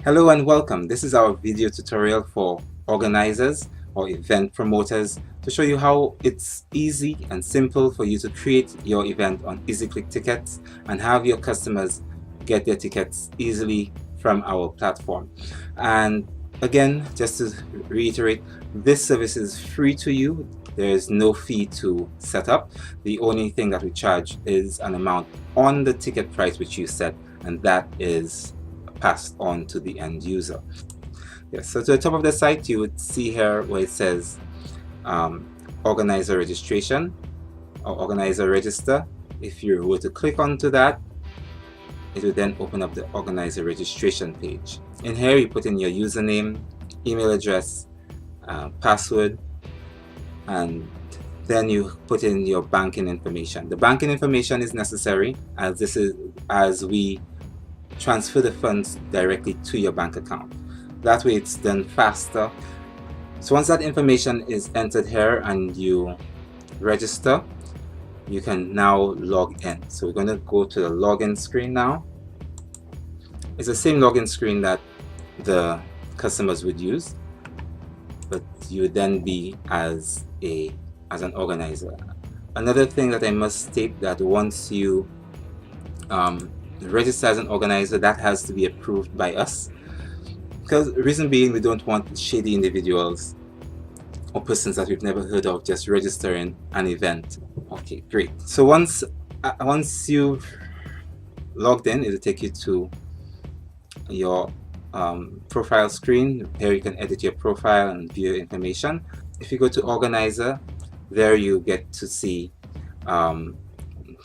Hello and welcome. This is our video tutorial for organizers or event promoters to show you how it's easy and simple for you to create your event on EasyClick tickets and have your customers get their tickets easily from our platform. And again, just to reiterate, this service is free to you. There is no fee to set up. The only thing that we charge is an amount on the ticket price which you set, and that is passed on to the end user. Yes, so to the top of the site you would see here where it says organizer registration or organizer register. If you were to click onto that, it will then open up the organizer registration page. In here you put in your username, email address, password, and then you put in your banking information. The banking information is necessary as we transfer the funds directly to your bank account. That way it's done faster. So once that information is entered here and you register, you can now log in. So we're going to go to the login screen now. It's the same login screen that the customers would use, but you would then be as an organizer. Another thing that I must state, that once you register as an organizer, that has to be approved by us, because the reason being, we don't want shady individuals or persons that we've never heard of just registering an event. Okay, great. So once you've logged in, it'll take you to your profile screen. Here you can edit your profile and view information. If you go to organizer, there you get to see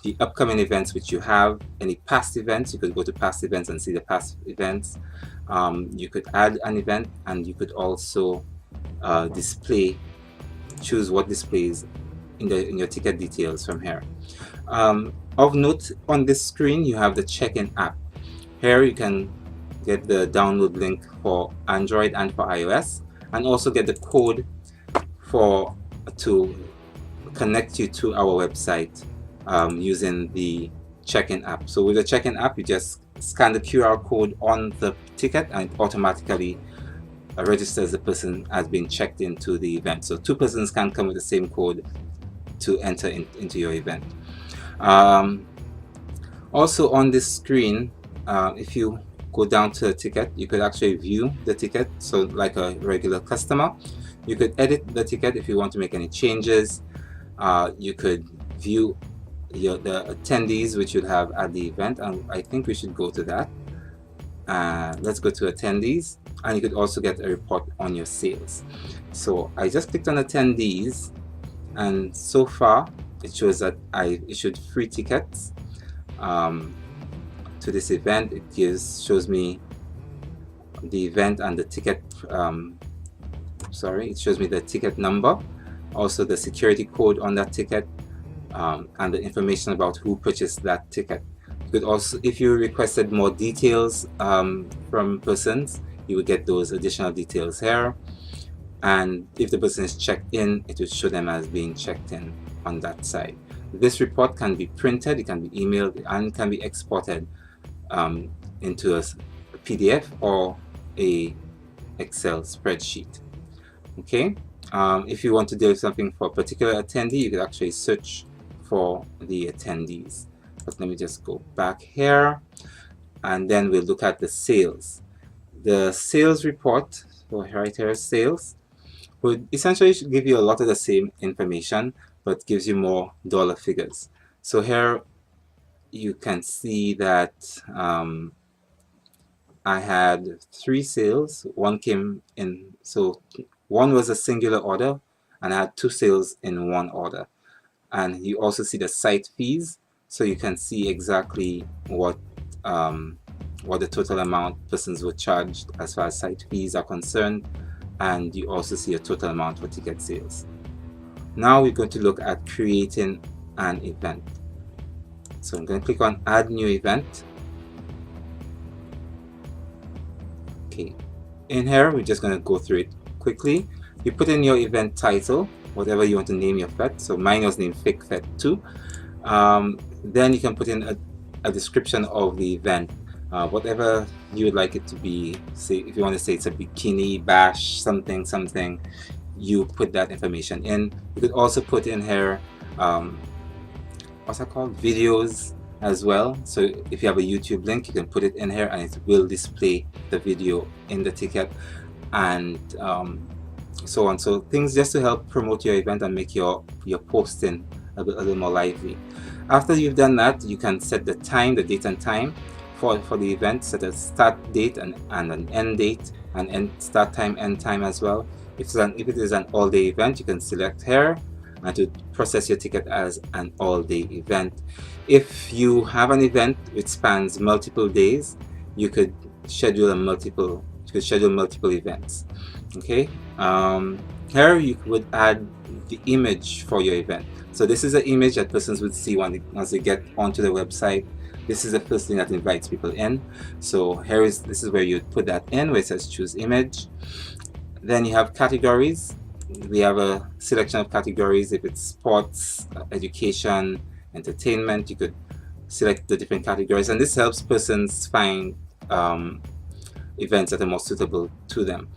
the upcoming events which you have, any past events. You could go to past events and see the past events. You could add an event, and you could also choose what displays in your ticket details from here. Of note, on this screen you have the check-in app. Here you can get the download link for Android and for iOS, and also get the code to connect you to our website using the check-in app. So with the check-in app, you just scan the QR code on the ticket and it automatically registers the person as being checked into the event. So two persons can come with the same code to enter into your event. Also on this screen, if you go down to the ticket, you could actually view the ticket. So like a regular customer, you could edit the ticket if you want to make any changes. You could view the attendees which you'd have at the event, and I think we should go to that. Let's go to attendees, and you could also get a report on your sales. So I just clicked on attendees, and so far it shows that I issued free tickets to this event. It shows me the event and the ticket. It shows me the ticket number, also the security code on that ticket, and the information about who purchased that ticket. You could also, if you requested more details from persons, you would get those additional details here. And if the person is checked in, it would show them as being checked in on that side. This report can be printed, it can be emailed, and can be exported into a PDF or a Excel spreadsheet. Okay. If you want to do something for a particular attendee, you could actually search for the attendees. But let me just go back here, and then we'll look at the sales. The sales report, so right here, sales, would essentially give you a lot of the same information, but gives you more dollar figures. So here you can see that I had 3 sales. One came in, so one was a singular order, and I had 2 sales in one order. And you also see the site fees, so you can see exactly what the total amount persons were charged as far as site fees are concerned, and you also see a total amount for ticket sales. Now we're going to look at creating an event. So I'm going to click on Add New Event. Okay, in here we're just going to go through it quickly. You put in your event title, whatever you want to name your FET. So mine was named Fake FET 2. Then you can put in a description of the event. whatever you would like it to be. Say if you want to say it's a bikini bash, something, you put that information in. You could also put in here what's that called, videos as well. So if you have a YouTube link, you can put it in here and it will display the video in the ticket, and so on. So things just to help promote your event and make your posting a little more lively. After you've done that, you can set the time, the date and time for the event. Set a start date and an end date, and end start time, end time as well. If it is an all-day event, you can select here and to process your ticket as an all-day event. If you have an event which spans multiple days, you could schedule multiple events. Okay, here you would add the image for your event. So this is an image that persons would see once they get onto the website. This is the first thing that invites people in. So this is where you put that in, where it says choose image. Then you have categories. We have a selection of categories. If it's sports, education, entertainment, you could select the different categories, and this helps persons find events that are more suitable to them.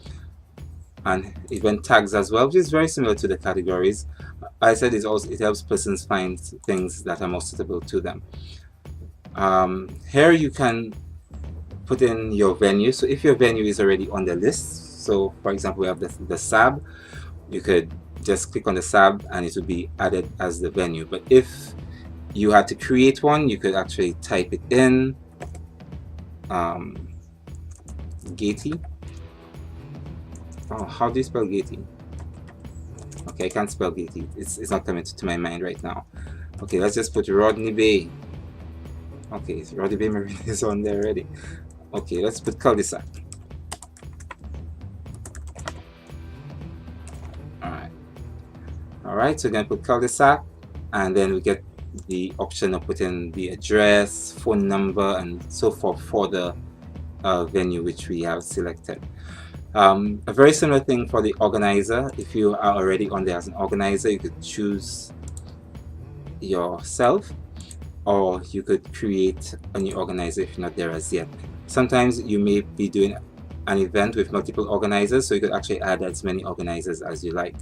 And event tags as well, which is very similar to the categories. I said it helps persons find things that are more suitable to them. Here you can put in your venue. So if your venue is already on the list, so for example we have the SAB, you could just click on the SAB and it will be added as the venue. But if you had to create one, you could actually type it in Gaiety. Oh, how do you spell Gaiety? Okay, I can't spell Gaiety. It's not coming to my mind right now. Okay, let's just put Rodney Bay. Okay, so Rodney Bay Marine is on there already. Okay, let's put cul-de-sac. Alright, so we're going to put cul-de-sac, and then we get the option of putting the address, phone number, and so forth for the venue which we have selected. A very similar thing for the organizer. If you are already on there as an organizer, you could choose yourself, or you could create a new organizer if you're not there as yet. Sometimes you may be doing an event with multiple organizers, so you could actually add as many organizers as you like.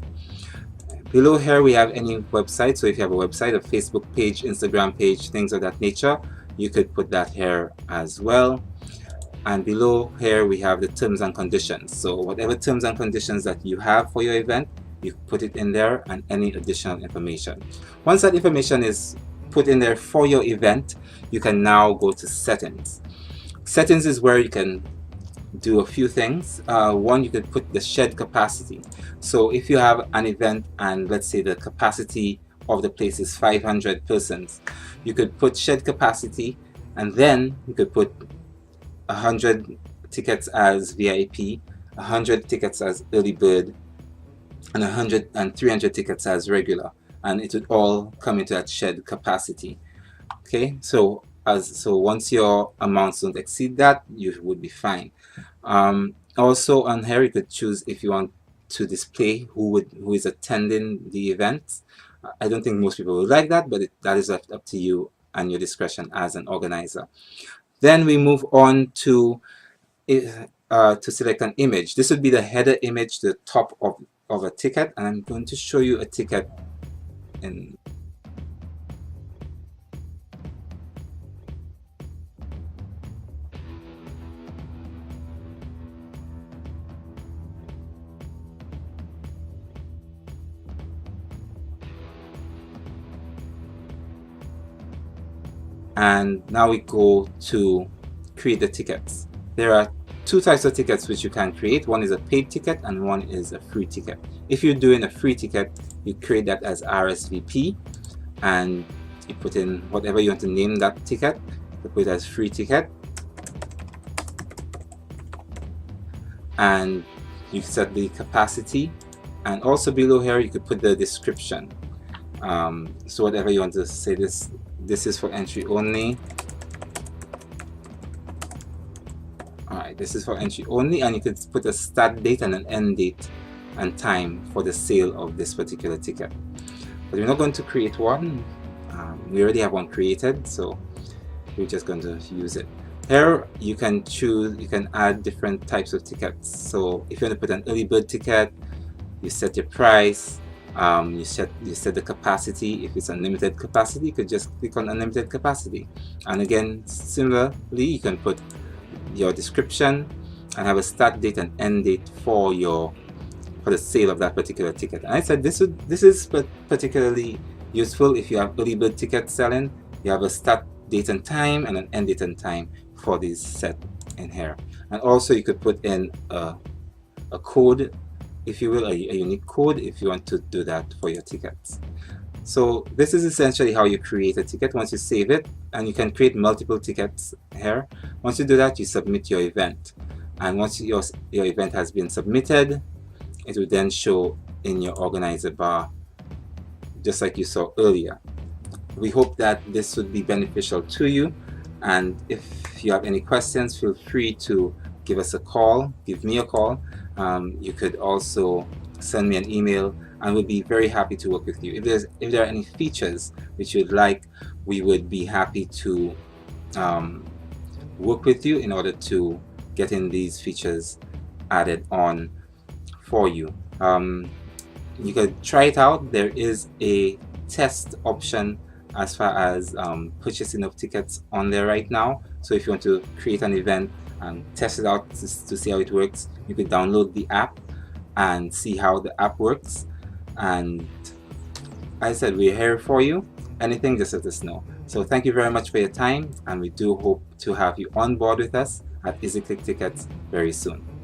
Below here we have any website. So if you have a website, a Facebook page, Instagram page, things of that nature, you could put that here as well. And below here we have the terms and conditions. So whatever terms and conditions that you have for your event, you put it in there, and any additional information. Once that information is put in there for your event, you can now go to settings. Settings is where you can do a few things. One, you could put the shed capacity. So if you have an event and let's say the capacity of the place is 500 persons, you could put shed capacity, and then you could put 100 tickets as VIP, 100 tickets as early bird, and 100 and 300 tickets as regular, and it would all come into that shed capacity. Okay, so once your amounts don't exceed that, you would be fine. Also on here you could choose if you want to display who is attending the event. I don't think most people would like that, but that is up to you and your discretion as an organizer. Then we move on to select an image. This would be the header image, the top of a ticket, and I'm going to show you a ticket in. And now we go to create the tickets. There are two types of tickets which you can create. One is a paid ticket and one is a free ticket. If you're doing a free ticket, you create that as RSVP and you put in whatever you want to name that ticket. You put it as free ticket, and you set the capacity, and also below here you could put the description. So whatever you want to say, this is for entry only. Alright, this is for entry only, and you could put a start date and an end date and time for the sale of this particular ticket. But we're not going to create one. We already have one created, so we're just going to use it. Here you can choose, you can add different types of tickets. So if you want to put an early bird ticket, you set your price, you set the capacity. If it's unlimited capacity, you could just click on unlimited capacity. And again, similarly, you can put your description and have a start date and end date for the sale of that particular ticket. And I said this is particularly useful if you have early bird ticket selling. You have a start date and time and an end date and time for these set in here. And also you could put in a code, if you will, a unique code if you want to do that for your tickets. So this is essentially how you create a ticket once you save it, and you can create multiple tickets here. Once you do that, you submit your event, and once your event has been submitted, it will then show in your organizer bar just like you saw earlier. We hope that this would be beneficial to you, and if you have any questions, feel free to give me a call. You could also send me an email, and we'll be very happy to work with you. If there are any features which you'd like, we would be happy to work with you in order to get in these features added on for you. You could try it out. There is a test option as far as purchasing of tickets on there right now. So if you want to create an event and test it out to see how it works, you could download the app and see how the app works. And as I said, we're here for you. Anything, just let us know. So thank you very much for your time, and we do hope to have you on board with us at EasyClick Tickets very soon.